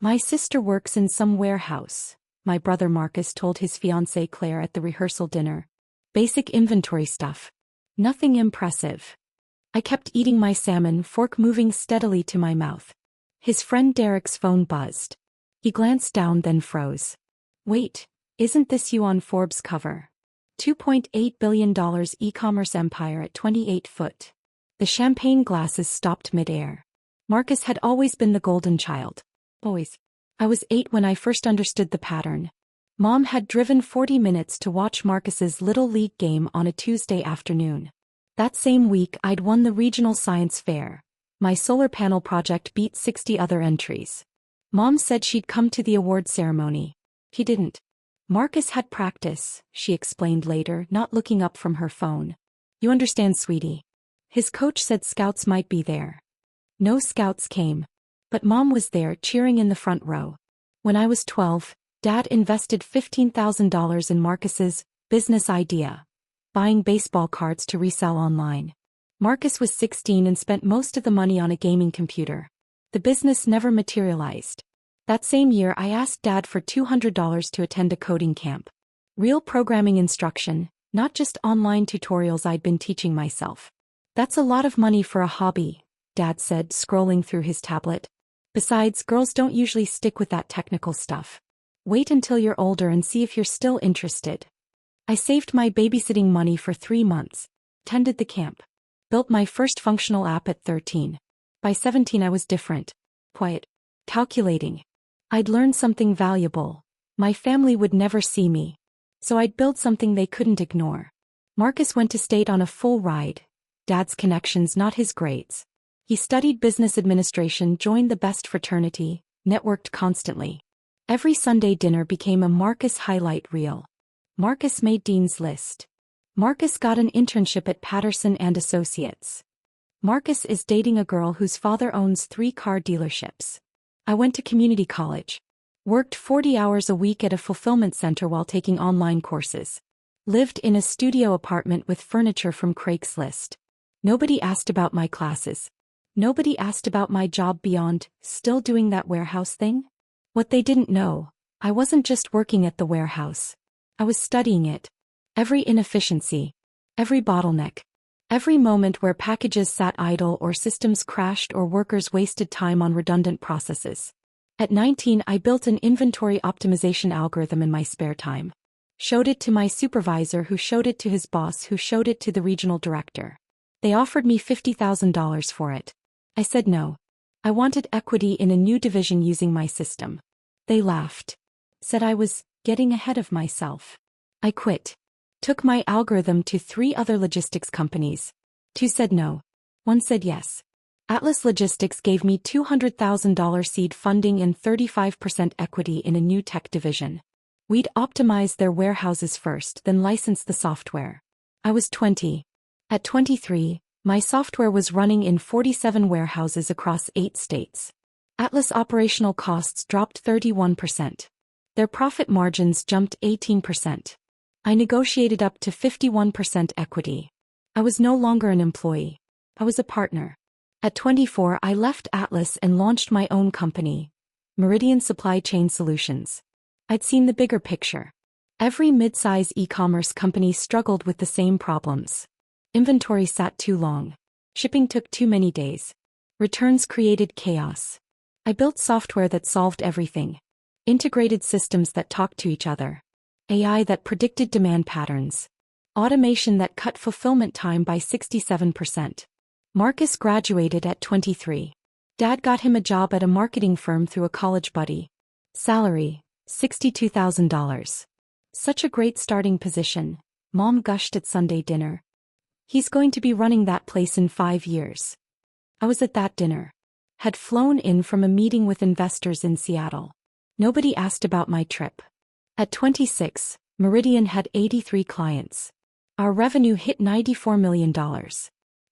My sister works in some warehouse, my brother Marcus told his fiancée Claire at the rehearsal dinner. Basic inventory stuff. Nothing impressive. I kept eating my salmon, fork moving steadily to my mouth. His friend Derek's phone buzzed. He glanced down, then froze. Wait, isn't this you on Forbes cover? $2.8 billion e-commerce empire at 28 foot. The champagne glasses stopped mid-air. Marcus had always been the golden child. Always. I was 8 when I first understood the pattern. Mom had driven 40 minutes to watch Marcus's Little League game on a Tuesday afternoon. That same week I'd won the regional science fair. My solar panel project beat 60 other entries. Mom said she'd come to the award ceremony. He didn't. Marcus had practice, she explained later, not looking up from her phone. You understand, sweetie. His coach said scouts might be there. No scouts came. But Mom was there, cheering in the front row. When I was 12, Dad invested $15,000 in Marcus's business idea, buying baseball cards to resell online. Marcus was 16 and spent most of the money on a gaming computer. The business never materialized. That same year I asked Dad for $200 to attend a coding camp. Real programming instruction, not just online tutorials I'd been teaching myself. That's a lot of money for a hobby, Dad said, scrolling through his tablet. Besides, girls don't usually stick with that technical stuff. Wait until you're older and see if you're still interested. I saved my babysitting money for 3 months, attended the camp, built my first functional app at 13. By 17 I was different. Quiet. Calculating. I'd learned something valuable. My family would never see me. So I'd build something they couldn't ignore. Marcus went to state on a full ride. Dad's connections, not his grades. He studied business administration, joined the best fraternity, networked constantly. Every Sunday dinner became a Marcus highlight reel. Marcus made Dean's List. Marcus got an internship at Patterson and Associates. Marcus is dating a girl whose father owns 3 car dealerships. I went to community college. Worked 40 hours a week at a fulfillment center while taking online courses. Lived in a studio apartment with furniture from Craigslist. Nobody asked about my classes. Nobody asked about my job beyond, still doing that warehouse thing? What they didn't know, I wasn't just working at the warehouse. I was studying it. Every inefficiency. Every bottleneck. Every moment where packages sat idle or systems crashed or workers wasted time on redundant processes. At 19 I built an inventory optimization algorithm in my spare time. Showed it to my supervisor, who showed it to his boss, who showed it to the regional director. They offered me $50,000 for it. I said no. I wanted equity in a new division using my system. They laughed. Said I was getting ahead of myself. I quit. Took my algorithm to 3 other logistics companies. 2 said no. 1 said yes. Atlas Logistics gave me $200,000 seed funding and 35% equity in a new tech division. We'd optimize their warehouses first, then license the software. I was 20. At 23, my software was running in 47 warehouses across 8 states. Atlas operational costs dropped 31%. Their profit margins jumped 18%. I negotiated up to 51% equity. I was no longer an employee. I was a partner. At 24, I left Atlas and launched my own company, Meridian Supply Chain Solutions. I'd seen the bigger picture. Every mid-size e-commerce company struggled with the same problems. Inventory sat too long. Shipping took too many days. Returns created chaos. I built software that solved everything. Integrated systems that talked to each other. AI that predicted demand patterns. Automation that cut fulfillment time by 67%. Marcus graduated at 23. Dad got him a job at a marketing firm through a college buddy. Salary, $62,000. Such a great starting position, Mom gushed at Sunday dinner. He's going to be running that place in 5 years. I was at that dinner. Had flown in from a meeting with investors in Seattle. Nobody asked about my trip. At 26, Meridian had 83 clients. Our revenue hit $94 million.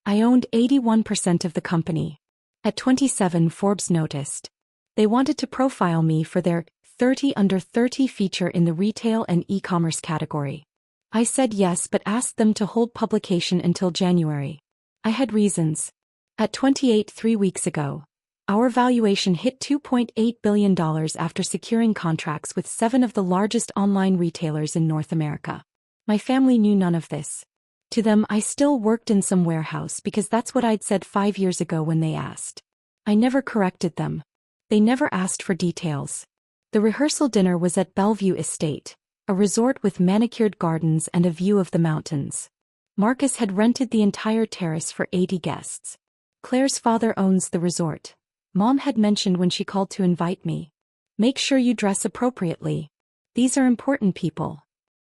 I owned 81% of the company. At 27, Forbes noticed. They wanted to profile me for their 30 under 30 feature in the retail and e-commerce category. I said yes, but asked them to hold publication until January. I had reasons. At 28, 3 weeks ago, Our valuation hit $2.8 billion after securing contracts with 7 of the largest online retailers in North America. My family knew none of this. To them, I still worked in some warehouse because that's what I'd said 5 years ago when they asked. I never corrected them. They never asked for details. The rehearsal dinner was at Bellevue Estate, a resort with manicured gardens and a view of the mountains. Marcus had rented the entire terrace for 80 guests. Claire's father owns the resort. Mom had mentioned when she called to invite me. Make sure you dress appropriately. These are important people.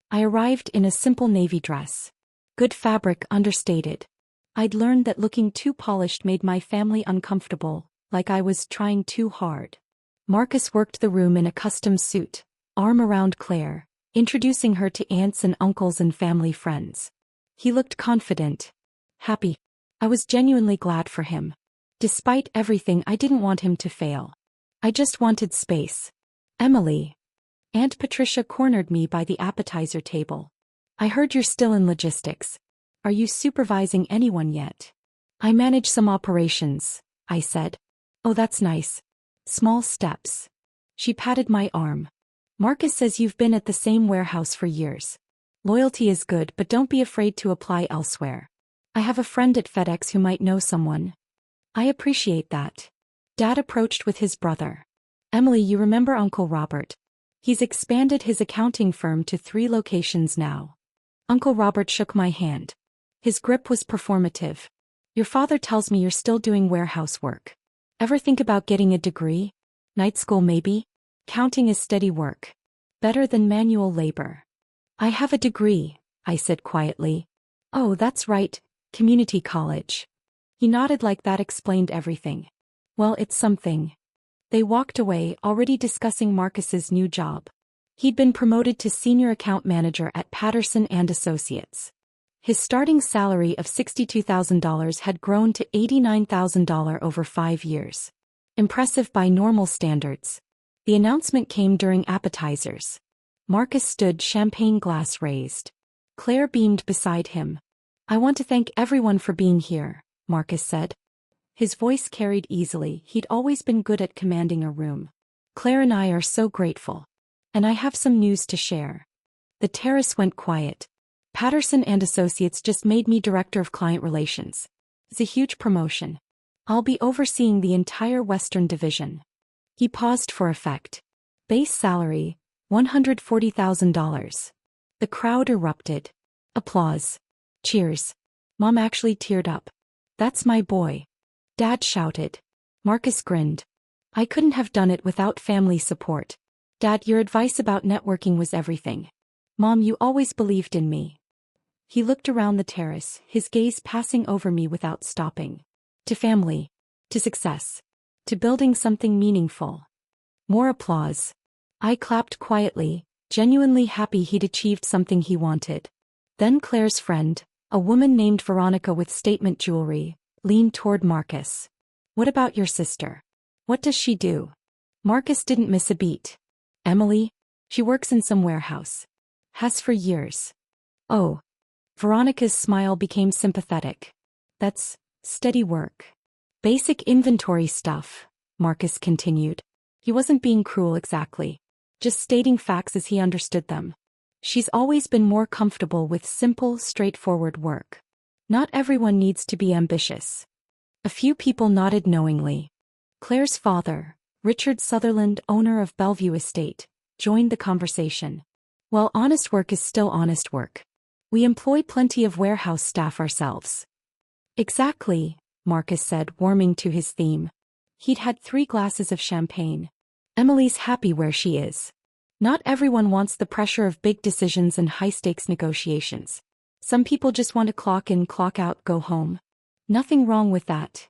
I arrived in a simple navy dress. Good fabric, understated. I'd learned that looking too polished made my family uncomfortable, like I was trying too hard. Marcus worked the room in a custom suit, arm around Claire, introducing her to aunts and uncles and family friends. He looked confident, happy. I was genuinely glad for him. Despite everything, I didn't want him to fail. I just wanted space. Emily. Aunt Patricia cornered me by the appetizer table. I heard you're still in logistics. Are you supervising anyone yet? I manage some operations, I said. Oh, that's nice. Small steps. She patted my arm. Marcus says you've been at the same warehouse for years. Loyalty is good, but don't be afraid to apply elsewhere. I have a friend at FedEx who might know someone. I appreciate that. Dad approached with his brother. Emily, you remember Uncle Robert? He's expanded his accounting firm to 3 locations now. Uncle Robert shook my hand. His grip was performative. Your father tells me you're still doing warehouse work. Ever think about getting a degree? Night school maybe? Counting is steady work. Better than manual labor. I have a degree, I said quietly. Oh, that's right, community college. He nodded like that explained everything. Well, it's something. They walked away, already discussing Marcus's new job. He'd been promoted to senior account manager at Patterson and Associates. His starting salary of $62,000 had grown to $89,000 over 5 years. Impressive by normal standards. The announcement came during appetizers. Marcus stood, champagne glass raised. Claire beamed beside him. I want to thank everyone for being here, Marcus said. His voice carried easily. He'd always been good at commanding a room. Claire and I are so grateful. And I have some news to share. The terrace went quiet. Patterson and Associates just made me director of client relations. It's a huge promotion. I'll be overseeing the entire Western Division. He paused for effect. Base salary, $140,000. The crowd erupted. Applause. Cheers. Mom actually teared up. That's my boy. Dad shouted. Marcus grinned. I couldn't have done it without family support. Dad, your advice about networking was everything. Mom, you always believed in me. He looked around the terrace, his gaze passing over me without stopping. To family. To success. To building something meaningful. More applause. I clapped quietly, genuinely happy he'd achieved something he wanted. Then Claire's friend, a woman named Veronica with statement jewelry, leaned toward Marcus. What about your sister? What does she do? Marcus didn't miss a beat. Emily? She works in some warehouse. Has for years. Oh. Veronica's smile became sympathetic. That's steady work. Basic inventory stuff, Marcus continued. He wasn't being cruel exactly. Just stating facts as he understood them. She's always been more comfortable with simple, straightforward work. Not everyone needs to be ambitious. A few people nodded knowingly. Claire's father, Richard Sutherland, owner of Bellevue Estate, joined the conversation. Well, honest work is still honest work. We employ plenty of warehouse staff ourselves. Exactly, Marcus said, warming to his theme. He'd had 3 glasses of champagne. Emily's happy where she is. Not everyone wants the pressure of big decisions and high-stakes negotiations. Some people just want to clock in, clock out, go home. Nothing wrong with that.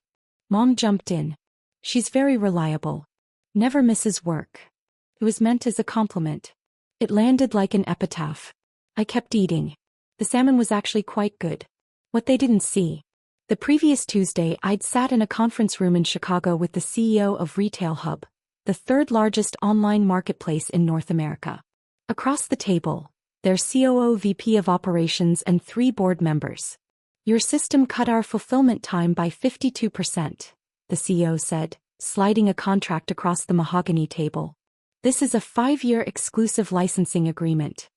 Mom jumped in. She's very reliable. Never misses work. It was meant as a compliment. It landed like an epitaph. I kept eating. The salmon was actually quite good. What they didn't see. The previous Tuesday, I'd sat in a conference room in Chicago with the CEO of Retail Hub, the 3rd largest online marketplace in North America. Across the table, their COO, VP of Operations, and 3 board members. Your system cut our fulfillment time by 52%, the CEO said, sliding a contract across the mahogany table. This is a 5-year exclusive licensing agreement.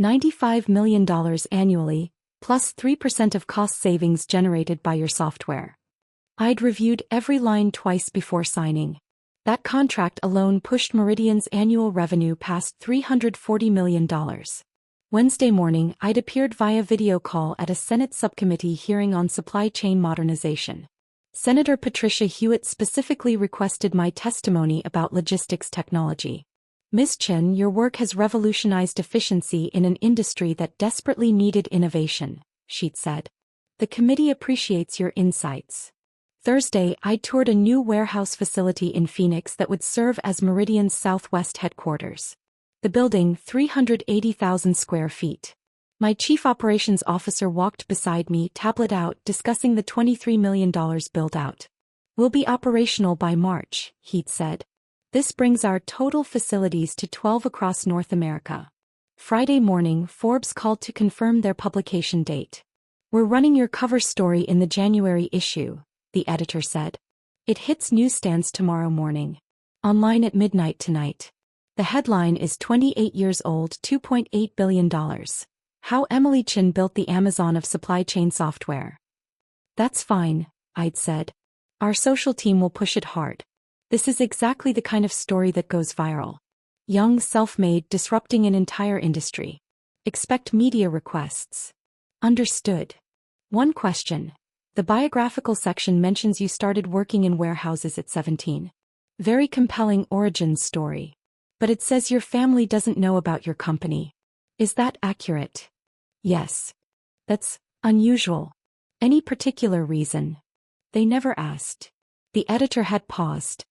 $95 million annually, plus 3% of cost savings generated by your software. I'd reviewed every line twice before signing. That contract alone pushed Meridian's annual revenue past $340 million. Wednesday morning, I'd appeared via video call at a Senate subcommittee hearing on supply chain modernization. Senator Patricia Hewitt specifically requested my testimony about logistics technology. Ms. Chen, your work has revolutionized efficiency in an industry that desperately needed innovation, she'd said. The committee appreciates your insights. Thursday, I toured a new warehouse facility in Phoenix that would serve as Meridian's Southwest headquarters. The building, 380,000 square feet. My chief operations officer walked beside me, tablet out, discussing the $23 million build-out. We'll be operational by March, he'd said. This brings our total facilities to 12 across North America. Friday morning, Forbes called to confirm their publication date. We're running your cover story in the January issue, the editor said. It hits newsstands tomorrow morning. Online at midnight tonight. The headline is 28 years old, $2.8 billion. How Emily Chen built the Amazon of supply chain software. That's fine, I'd said. Our social team will push it hard. This is exactly the kind of story that goes viral. Young, self-made, disrupting an entire industry. Expect media requests. Understood. One question. The biographical section mentions you started working in warehouses at 17. Very compelling origin story. But it says your family doesn't know about your company. Is that accurate? Yes. That's unusual. Any particular reason? They never asked. The editor had paused.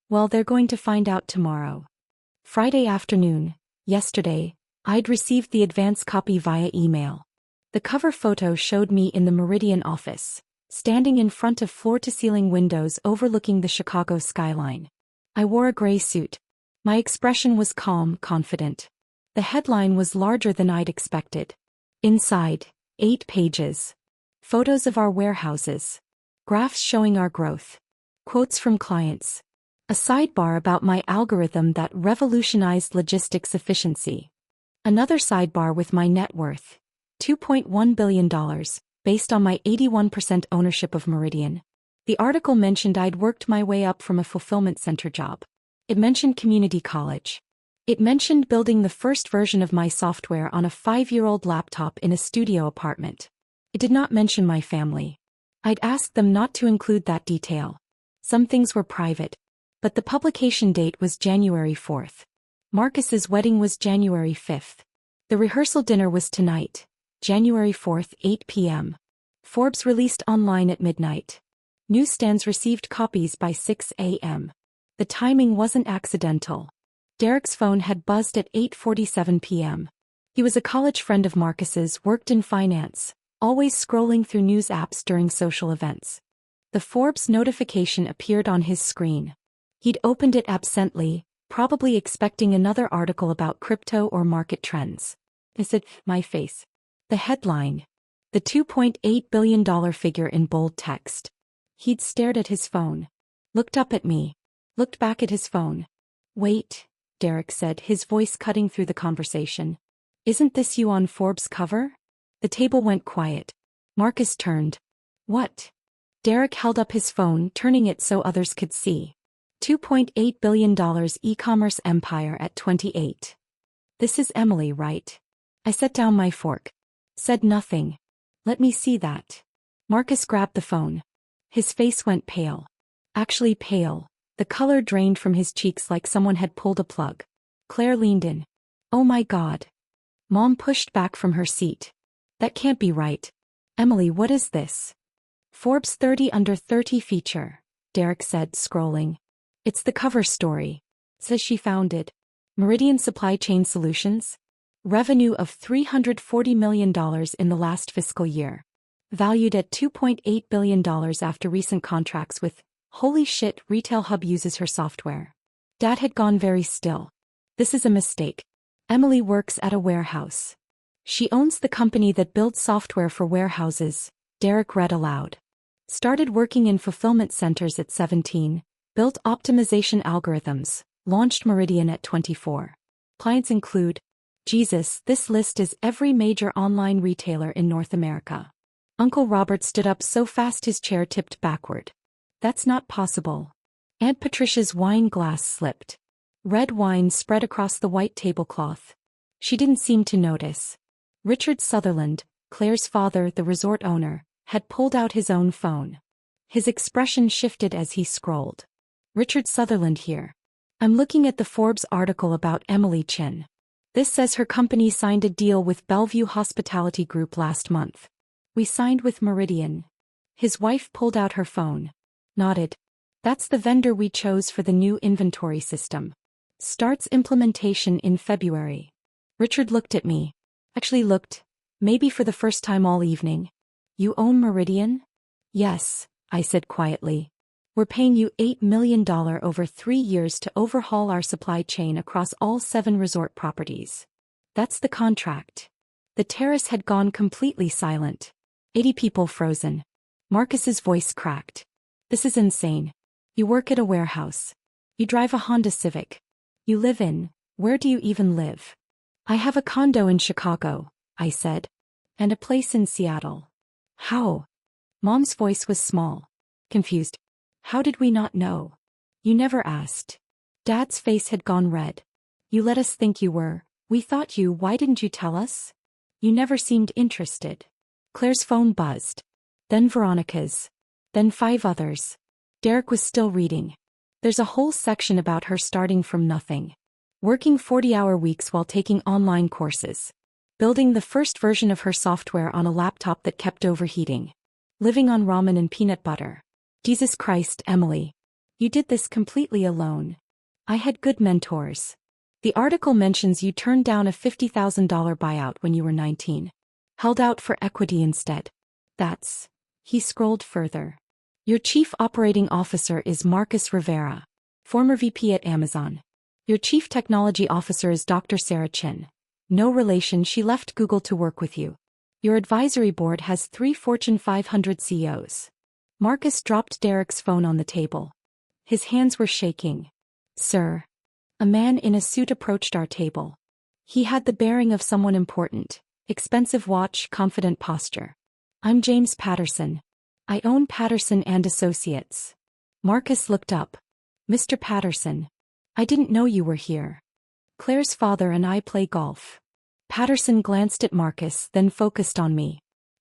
Well, they're going to find out tomorrow. Friday afternoon, yesterday, I'd received the advance copy via email. The cover photo showed me in the Meridian office, standing in front of floor-to-ceiling windows overlooking the Chicago skyline. I wore a gray suit. My expression was calm, confident. The headline was larger than I'd expected. Inside, 8 pages. Photos of our warehouses. Graphs showing our growth. Quotes from clients. A sidebar about my algorithm that revolutionized logistics efficiency. Another sidebar with my net worth. $2.1 billion, based on my 81% ownership of Meridian. The article mentioned I'd worked my way up from a fulfillment center job. It mentioned community college. It mentioned building the first version of my software on a 5-year-old laptop in a studio apartment. It did not mention my family. I'd asked them not to include that detail. Some things were private. But the publication date was January 4th. Marcus's wedding was January 5th. The rehearsal dinner was tonight, January 4th, 8 p.m. Forbes released online at midnight. Newsstands received copies by 6 a.m. The timing wasn't accidental. Derek's phone had buzzed at 8:47 p.m. He was a college friend of Marcus's, worked in finance, always scrolling through news apps during social events. The Forbes notification appeared on his screen. He'd opened it absently, probably expecting another article about crypto or market trends. I said, my face. The headline. The $2.8 billion figure in bold text. He'd stared at his phone. Looked up at me. Looked back at his phone. Wait, Derek said, his voice cutting through the conversation. Isn't this you on Forbes' cover? The table went quiet. Marcus turned. What? Derek held up his phone, turning it so others could see. $2.8 billion e-commerce empire at 28. This is Emily, right? I set down my fork. Said nothing. Let me see that. Marcus grabbed the phone. His face went pale. Actually pale. The color drained from his cheeks like someone had pulled a plug. Claire leaned in. Oh my God. Mom pushed back from her seat. That can't be right. Emily, what is this? Forbes 30 under 30 feature, Derek said, scrolling. It's the cover story. Says she founded Meridian Supply Chain Solutions. Revenue of $340 million in the last fiscal year. Valued at $2.8 billion after recent contracts with, holy shit, Retail Hub uses her software. Dad had gone very still. This is a mistake. Emily works at a warehouse. She owns the company that builds software for warehouses, Derek read aloud. Started working in fulfillment centers at 17, Built optimization algorithms, launched Meridian at 24. Clients include, Jesus, this list is every major online retailer in North America. Uncle Robert stood up so fast his chair tipped backward. That's not possible. Aunt Patricia's wine glass slipped. Red wine spread across the white tablecloth. She didn't seem to notice. Richard Sutherland, Claire's father, the resort owner, had pulled out his own phone. His expression shifted as he scrolled. Richard Sutherland here. I'm looking at the Forbes article about Emily Chin. This says her company signed a deal with Bellevue Hospitality Group last month. We signed with Meridian. His wife pulled out her phone. Nodded. That's the vendor we chose for the new inventory system. Starts implementation in February. Richard looked at me. Actually looked, maybe for the first time all evening. You own Meridian? Yes, I said quietly. We're paying you $8 million over 3 years to overhaul our supply chain across all 7 resort properties. That's the contract. The terrace had gone completely silent. 80 people frozen. Marcus's voice cracked. This is insane. You work at a warehouse. You drive a Honda Civic. You live in, where do you even live? I have a condo in Chicago, I said. And a place in Seattle. How? Mom's voice was small. Confused. How did we not know? You never asked. Dad's face had gone red. You let us think you were. We thought you. Why didn't you tell us? You never seemed interested. Claire's phone buzzed. Then Veronica's. Then 5 others. Derek was still reading. There's a whole section about her starting from nothing. Working 40-hour weeks while taking online courses. Building the first version of her software on a laptop that kept overheating. Living on ramen and peanut butter. Jesus Christ, Emily. You did this completely alone. I had good mentors. The article mentions you turned down a $50,000 buyout when you were 19. Held out for equity instead. That's... He scrolled further. Your chief operating officer is Marcus Rivera, former VP at Amazon. Your chief technology officer is Dr. Sarah Chin. No relation, she left Google to work with you. Your advisory board has 3 Fortune 500 CEOs. Marcus dropped Derek's phone on the table. His hands were shaking. Sir. A man in a suit approached our table. He had the bearing of someone important. Expensive watch, confident posture. I'm James Patterson. I own Patterson and Associates. Marcus looked up. Mr. Patterson. I didn't know you were here. Claire's father and I play golf. Patterson glanced at Marcus, then focused on me.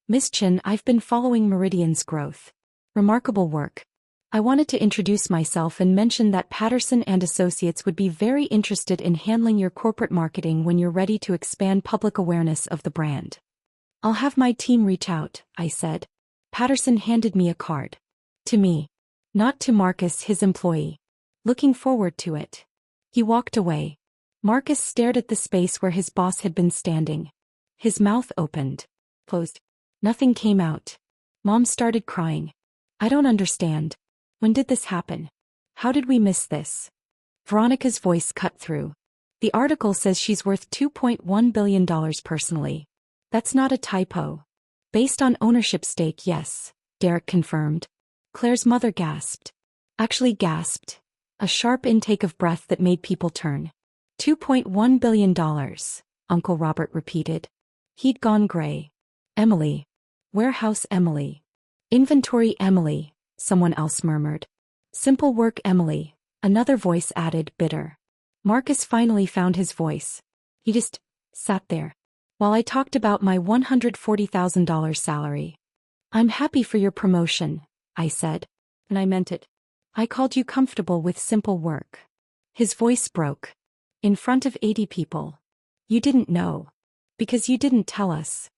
Miss Chin, I've been following Meridian's growth. Remarkable work. I wanted to introduce myself and mention that Patterson and Associates would be very interested in handling your corporate marketing when you're ready to expand public awareness of the brand. I'll have my team reach out, I said. Patterson handed me a card. To me. Not to Marcus, his employee. Looking forward to it. He walked away. Marcus stared at the space where his boss had been standing. His mouth opened. Closed. Nothing came out. Mom started crying. I don't understand. When did this happen? How did we miss this? Veronica's voice cut through. The article says she's worth $2.1 billion personally. That's not a typo. Based on ownership stake, yes, Derek confirmed. Claire's mother gasped. Actually gasped. A sharp intake of breath that made people turn. $2.1 billion, Uncle Robert repeated. He'd gone gray. Emily. Warehouse Emily. Inventory Emily, someone else murmured. Simple work Emily, another voice added, bitter. Marcus finally found his voice. He just sat there. While I talked about my $140,000 salary. I'm happy for your promotion, I said. And I meant it. I called you comfortable with simple work. His voice broke. In front of 80 people. You didn't know. Because you didn't tell us.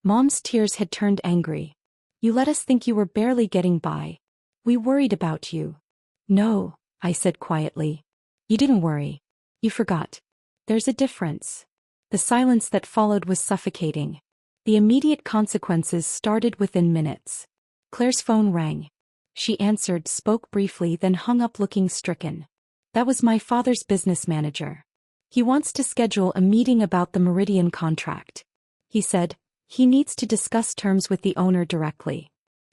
Mom's tears had turned angry. You let us think you were barely getting by. We worried about you. No, I said quietly. You didn't worry. You forgot. There's a difference. The silence that followed was suffocating. The immediate consequences started within minutes. Claire's phone rang. She answered, spoke briefly, then hung up looking stricken. That was my father's business manager. He wants to schedule a meeting about the Meridian contract. He said, he needs to discuss terms with the owner directly.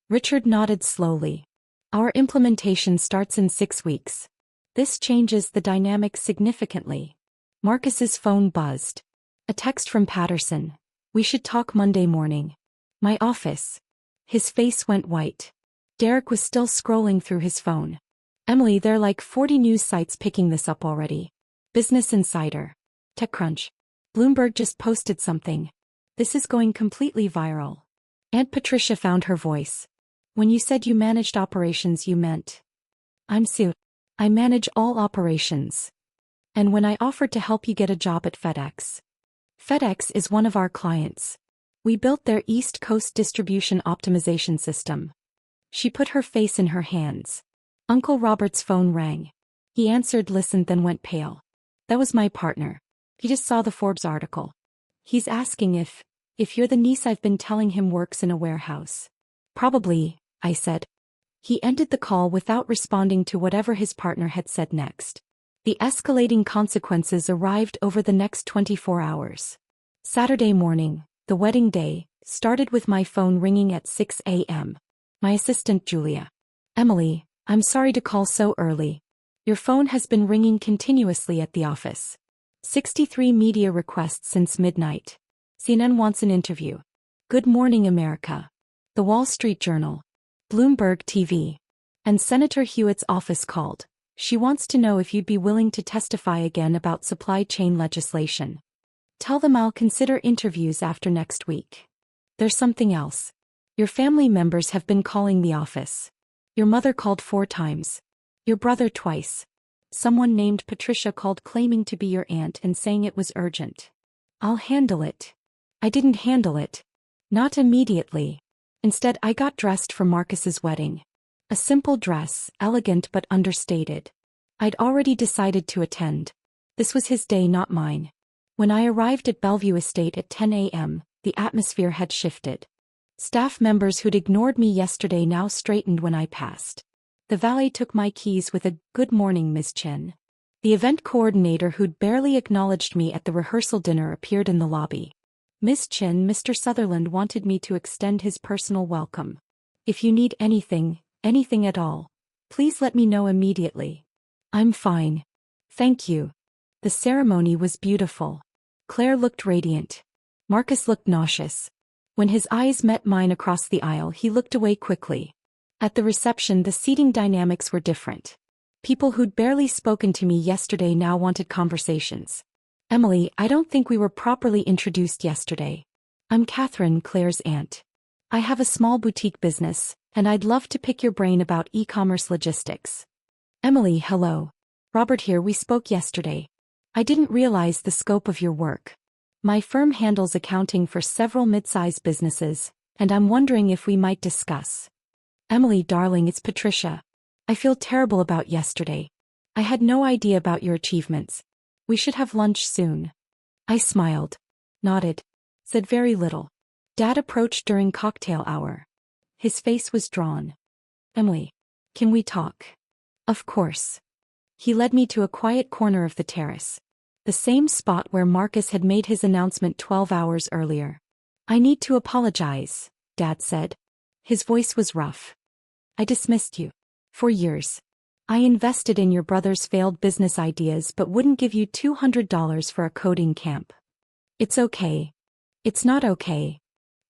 Richard nodded slowly. Our implementation starts in 6 weeks. This changes the dynamic significantly. Marcus's phone buzzed. A text from Patterson. We should talk Monday morning. My office. His face went white. Derek was still scrolling through his phone. Emily, there are like 40 news sites picking this up already. Business Insider. TechCrunch. Bloomberg just posted something. This is going completely viral. Aunt Patricia found her voice. When you said you managed operations, you meant. I'm Sue. I manage all operations. And when I offered to help you get a job at FedEx. FedEx is one of our clients. We built their East Coast distribution optimization system. She put her face in her hands. Uncle Robert's phone rang. He answered, listened, then went pale. That was my partner. He just saw the Forbes article. He's asking if you're the niece I've been telling him works in a warehouse. Probably, I said. He ended the call without responding to whatever his partner had said next. The escalating consequences arrived over the next 24 hours. Saturday morning, the wedding day, started with my phone ringing at 6 a.m. My assistant Julia. Emily, I'm sorry to call so early. Your phone has been ringing continuously at the office. 63 media requests since midnight. CNN wants an interview. Good Morning America. The Wall Street Journal. Bloomberg TV. And Senator Hewitt's office called. She wants to know if you'd be willing to testify again about supply chain legislation. Tell them I'll consider interviews after next week. There's something else. Your family members have been calling the office. Your mother called 4 times. Your brother twice. Someone named Patricia called claiming to be your aunt and saying it was urgent. I'll handle it. I didn't handle it. Not immediately. Instead, I got dressed for Marcus's wedding. A simple dress, elegant but understated. I'd already decided to attend. This was his day, not mine. When I arrived at Bellevue Estate at 10 a.m., the atmosphere had shifted. Staff members who'd ignored me yesterday now straightened when I passed. The valet took my keys with a "Good morning, Ms. Chen." The event coordinator who'd barely acknowledged me at the rehearsal dinner appeared in the lobby. "Ms. Chen, Mr. Sutherland wanted me to extend his personal welcome. If you need anything at all, please let me know immediately." "I'm fine. Thank you." The ceremony was beautiful. Claire looked radiant. Marcus looked nauseous. When his eyes met mine across the aisle, he looked away quickly. At the reception, the seating dynamics were different. People who'd barely spoken to me yesterday now wanted conversations. "Emily, I don't think we were properly introduced yesterday. I'm Catherine, Claire's aunt. I have a small boutique business, and I'd love to pick your brain about e-commerce logistics." "Emily, hello. Robert here, we spoke yesterday. I didn't realize the scope of your work. My firm handles accounting for several mid-sized businesses, and I'm wondering if we might discuss." "Emily, darling, it's Patricia. I feel terrible about yesterday. I had no idea about your achievements. We should have lunch soon." I smiled, nodded, said very little. Dad approached during cocktail hour. His face was drawn. "Emily, can we talk?" "Of course." He led me to a quiet corner of the terrace. The same spot where Marcus had made his announcement 12 hours earlier. "I need to apologize," Dad said. His voice was rough. "I dismissed you. For years. I invested in your brother's failed business ideas but wouldn't give you $200 for a coding camp. It's okay. It's not okay."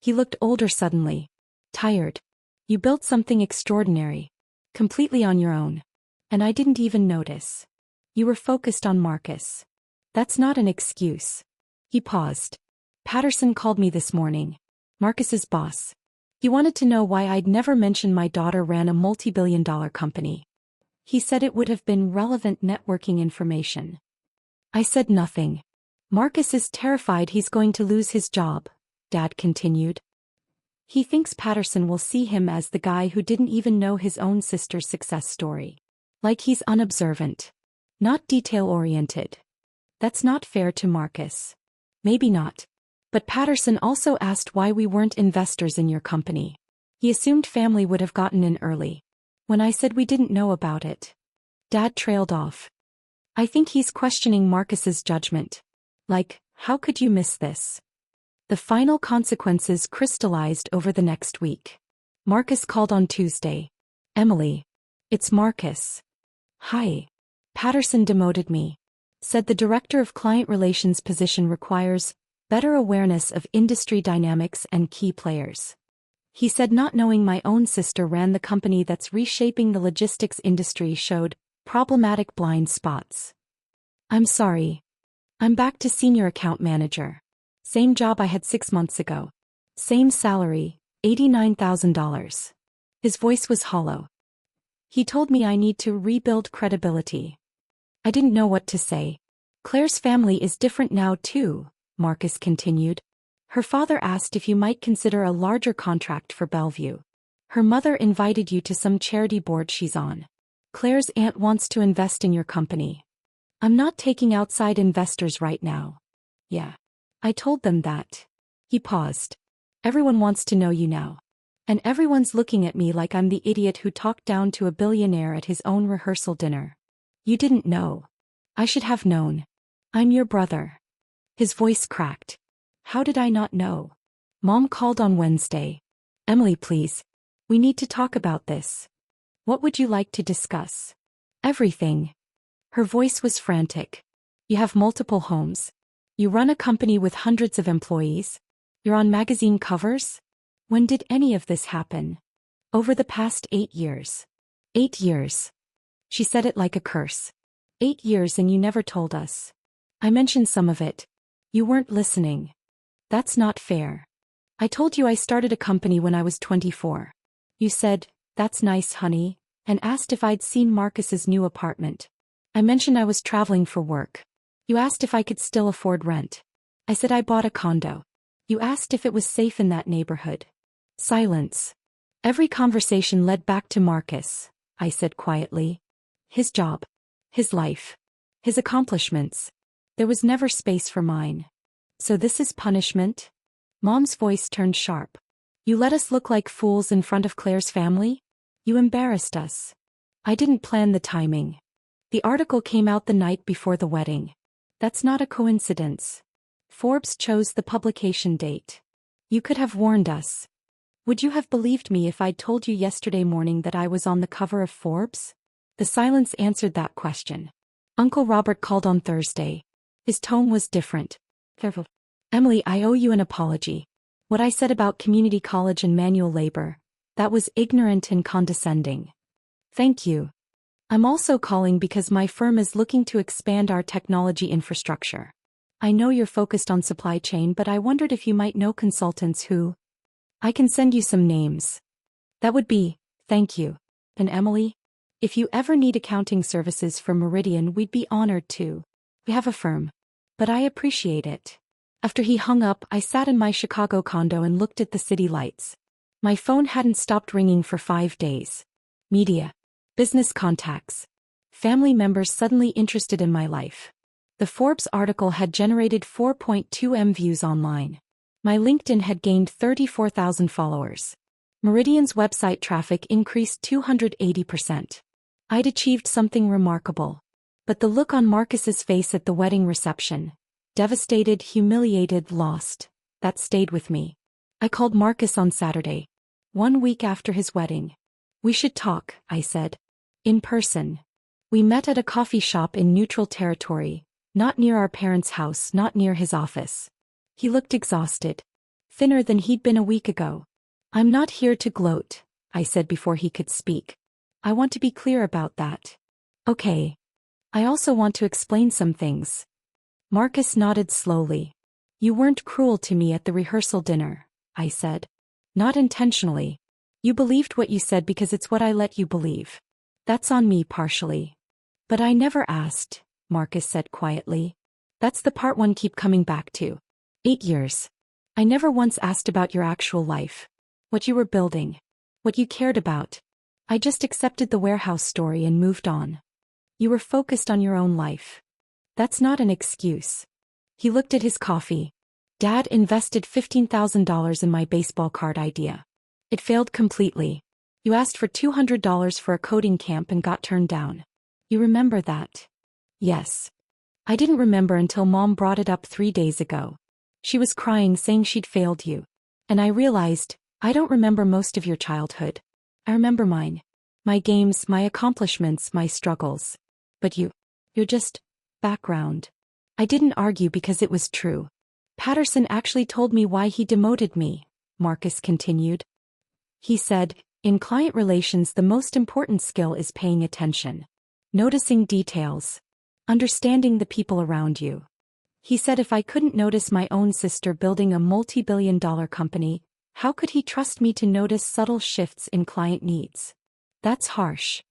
He looked older suddenly. Tired. "You built something extraordinary. Completely on your own. And I didn't even notice. You were focused on Marcus. That's not an excuse." He paused. "Patterson called me this morning. Marcus's boss. He wanted to know why I'd never mentioned my daughter ran a multi-billion-dollar company. He said it would have been relevant networking information." I said nothing. "Marcus is terrified he's going to lose his job," Dad continued. "He thinks Patterson will see him as the guy who didn't even know his own sister's success story. Like he's unobservant. Not detail-oriented. That's not fair to Marcus." "Maybe not. But Patterson also asked why we weren't investors in your company. He assumed family would have gotten in early. When I said we didn't know about it." Dad trailed off. "I think he's questioning Marcus's judgment. Like, how could you miss this?" The final consequences crystallized over the next week. Marcus called on Tuesday. "Emily, It's Marcus. Hi. Patterson demoted me. Said the Director of Client Relations position requires better awareness of industry dynamics and key players. He said not knowing my own sister ran the company that's reshaping the logistics industry showed problematic blind spots. I'm sorry. I'm back to senior account manager. Same job I had 6 months ago. Same salary, $89,000. His voice was hollow. He told me I need to rebuild credibility. I didn't know what to say. Claire's family is different now too, Marcus continued. Her father asked if you might consider a larger contract for Bellevue. Her mother invited you to some charity board she's on. Claire's aunt wants to invest in your company. I'm not taking outside investors right now. Yeah. I told them that. He paused. Everyone wants to know you now. And everyone's looking at me like I'm the idiot who talked down to a billionaire at his own rehearsal dinner. You didn't know. I should have known. I'm your brother. His voice cracked. How did I not know? Mom called on Wednesday. Emily, please. We need to talk about this. What would you like to discuss? Everything. Her voice was frantic. You have multiple homes. You run a company with hundreds of employees. You're on magazine covers? When did any of this happen? Over the past 8 years. 8 years. She said it like a curse. 8 years and you never told us. I mentioned some of it. You weren't listening. That's not fair. I told you I started a company when I was 24. You said, "That's nice, honey," and asked if I'd seen Marcus's new apartment. I mentioned I was traveling for work. You asked if I could still afford rent. I said I bought a condo. You asked if it was safe in that neighborhood. Silence. Every conversation led back to Marcus, I said quietly. His job. His life. His accomplishments. There was never space for mine. So this is punishment? Mom's voice turned sharp. You let us look like fools in front of Claire's family? You embarrassed us. I didn't plan the timing. The article came out the night before the wedding. That's not a coincidence. Forbes chose the publication date. You could have warned us. Would you have believed me if I'd told you yesterday morning that I was on the cover of Forbes? The silence answered that question. Uncle Robert called on Thursday. His tone was different. Emily, I owe you an apology. What I said about community college and manual labor, that was ignorant and condescending. Thank you. I'm also calling because my firm is looking to expand our technology infrastructure. I know you're focused on supply chain, but I wondered if you might know consultants who... I can send you some names. That would be, thank you. And Emily, if you ever need accounting services for Meridian, we'd be honored to. We have a firm. But I appreciate it. After he hung up, I sat in my Chicago condo and looked at the city lights. My phone hadn't stopped ringing for 5 days. Media. Business contacts. Family members suddenly interested in my life. The Forbes article had generated 4.2 million views online. My LinkedIn had gained 34,000 followers. Meridian's website traffic increased 280%. I'd achieved something remarkable. But the look on Marcus's face at the wedding reception, devastated, humiliated, lost, that stayed with me. I called Marcus on Saturday, 1 week after his wedding. We should talk, I said. In person. We met at a coffee shop in neutral territory, not near our parents' house, not near his office. He looked exhausted. Thinner than he'd been a week ago. I'm not here to gloat, I said before he could speak. I want to be clear about that. Okay. I also want to explain some things. Marcus nodded slowly. You weren't cruel to me at the rehearsal dinner, I said. Not intentionally. You believed what you said because it's what I let you believe. That's on me partially. But I never asked, Marcus said quietly. That's the part one keep coming back to. 8 years. I never once asked about your actual life. What you were building. What you cared about. I just accepted the warehouse story and moved on. You were focused on your own life. That's not an excuse. He looked at his coffee. Dad invested $15,000 in my baseball card idea. It failed completely. You asked for $200 for a coding camp and got turned down. You remember that? Yes. I didn't remember until Mom brought it up 3 days ago. She was crying saying she'd failed you. And I realized, I don't remember most of your childhood. I remember mine. My games, my accomplishments, my struggles. But you're just background. I didn't argue because it was true. Patterson actually told me why he demoted me, Marcus continued. He said, in client relations the most important skill is paying attention. Noticing details. Understanding the people around you. He said if I couldn't notice my own sister building a multi-billion-dollar company, how could he trust me to notice subtle shifts in client needs? That's harsh.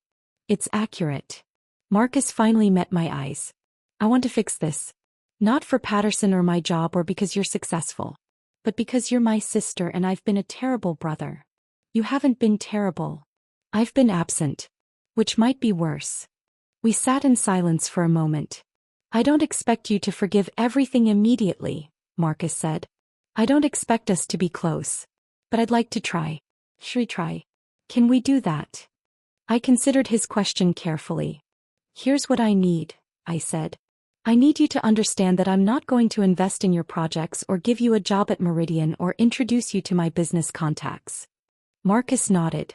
It's accurate. Marcus finally met my eyes. I want to fix this. Not for Patterson or my job or because you're successful. But because you're my sister and I've been a terrible brother. You haven't been terrible. I've been absent. Which might be worse. We sat in silence for a moment. I don't expect you to forgive everything immediately, Marcus said. I don't expect us to be close. But I'd like to try. Should we try? Can we do that? I considered his question carefully. Here's what I need, I said. I need you to understand that I'm not going to invest in your projects or give you a job at Meridian or introduce you to my business contacts. Marcus nodded.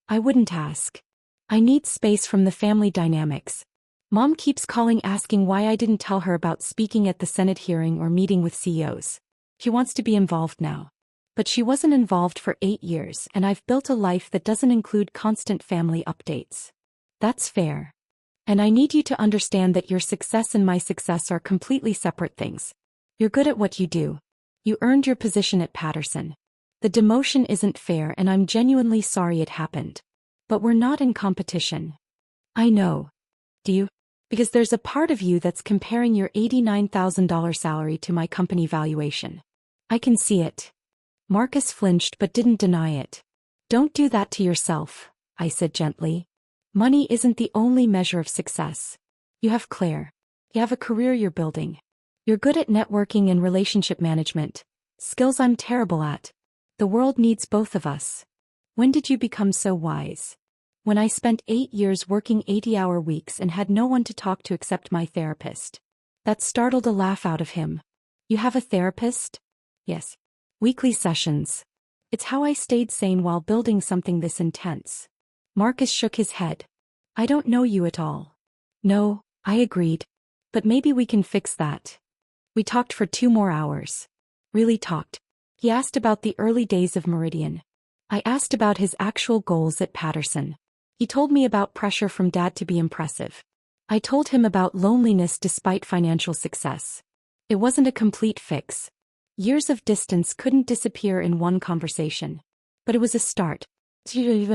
I wouldn't ask. I need space from the family dynamics. Mom keeps calling asking why I didn't tell her about speaking at the Senate hearing or meeting with CEOs. She wants to be involved now. But she wasn't involved for 8 years and I've built a life that doesn't include constant family updates. That's fair. And I need you to understand that your success and my success are completely separate things. You're good at what you do. You earned your position at Patterson. The demotion isn't fair and I'm genuinely sorry it happened. But we're not in competition. I know. Do you? Because there's a part of you that's comparing your $89,000 salary to my company valuation. I can see it. Marcus flinched but didn't deny it. Don't do that to yourself, I said gently. Money isn't the only measure of success. You have Claire. You have a career you're building. You're good at networking and relationship management, skills I'm terrible at. The world needs both of us. When did you become so wise? When I spent 8 years working 80-hour weeks and had no one to talk to except my therapist. That startled a laugh out of him. You have a therapist? Yes. Weekly sessions. It's how I stayed sane while building something this intense. Marcus shook his head. I don't know you at all. No, I agreed. But maybe we can fix that. We talked for 2 more hours. Really talked. He asked about the early days of Meridian. I asked about his actual goals at Patterson. He told me about pressure from Dad to be impressive. I told him about loneliness despite financial success. It wasn't a complete fix. Years of distance couldn't disappear in one conversation. But it was a start. 2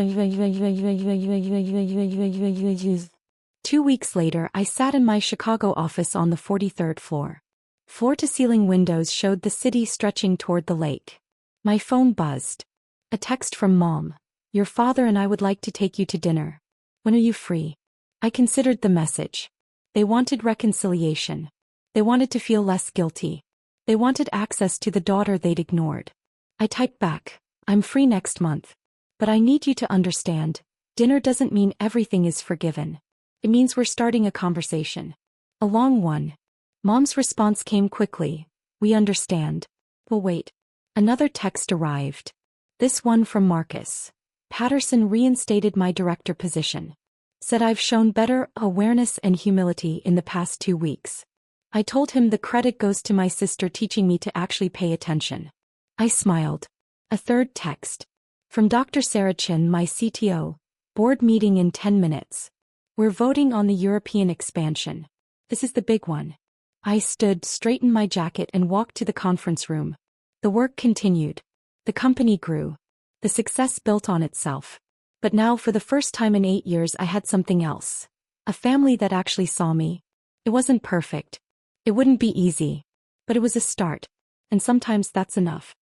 weeks later, I sat in my Chicago office on the 43rd floor. Floor-to-ceiling windows showed the city stretching toward the lake. My phone buzzed. A text from Mom. Your father and I would like to take you to dinner. When are you free? I considered the message. They wanted reconciliation. They wanted to feel less guilty. They wanted access to the daughter they'd ignored. I typed back, I'm free next month. But I need you to understand, dinner doesn't mean everything is forgiven. It means we're starting a conversation. A long one. Mom's response came quickly. We understand. Well, wait. Another text arrived. This one from Marcus. Patterson reinstated my director position. Said I've shown better awareness and humility in the past 2 weeks. I told him the credit goes to my sister teaching me to actually pay attention. I smiled. A third text. From Dr. Sarah Chin, my CTO. Board meeting in 10 minutes. We're voting on the European expansion. This is the big one. I stood, straightened my jacket and walked to the conference room. The work continued. The company grew. The success built on itself. But now for the first time in 8 years I had something else. A family that actually saw me. It wasn't perfect. It wouldn't be easy. But it was a start. And sometimes that's enough.